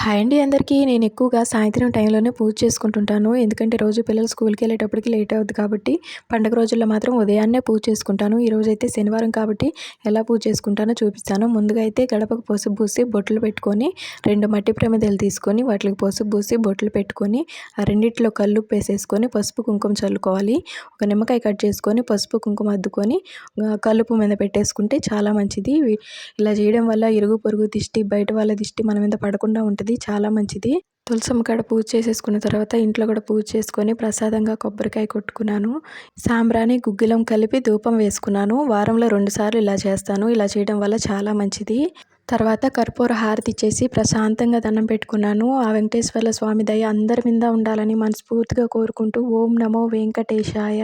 Hi అండి అందరికీ. నేను ఎక్కువగా సాయంత్రం టైంలోనే పూజ చేసుకుంటుంటాను. ఎందుకంటే రోజు పిల్లలు స్కూల్‌కెళ్ళేటప్పటికి లేట్ అవుద్ది కాబట్టి, పండుగ రోజుల్లో మాత్రం ఉదయాన్నే పూజ చేసుకుంటాను. ఈరోజైతే శనివారం కాబట్టి ఎలా పూజ చేసుకుంటానో చూపిస్తాను. ముందుగా అయితే గడపకు పసుపు పూసి బొట్లు పెట్టుకొని, 2 మట్టి ప్రమిదలు తీసుకొని వాటికి పసుపు పూసి బొట్లు పెట్టుకొని, ఆ రెండిట్లో కల్లుప్పేసేసుకొని పసుపు, కుంకుమ చల్లుకోవాలి. ఒక నిమ్మకాయ కట్ చేసుకొని పసుపు, కుంకుమ అద్దుకొని కల్లుపు మీద పెట్టేసుకుంటే చాలా మంచిది. ఇలా చేయడం వల్ల ఇరుగు పొరుగు దిష్టి, బయట వాళ్ళ దిష్టి మన మీద పడకుండా ఉంటది. చాలా మంచిది. తులసమ్మ కాడ పూజ చేసేసుకున్న తర్వాత ఇంట్లో కూడా పూజ చేసుకొని ప్రసాదంగా కొబ్బరికాయ కొట్టుకున్నాను. సాంబ్రాణి, గుగ్గిలం కలిపి ధూపం వేసుకున్నాను. వారంలో 2 సార్లు ఇలా చేస్తాను. ఇలా చేయడం వల్ల చాలా మంచిది. తర్వాత కర్పూర హారతి ఇచ్చేసి ప్రశాంతంగా దండం పెట్టుకున్నాను. ఆ వెంకటేశ్వర్ల స్వామి దయ అందరి మీద ఉండాలని మనస్ఫూర్తిగా కోరుకుంటూ ఓం నమో వెంకటేశాయ.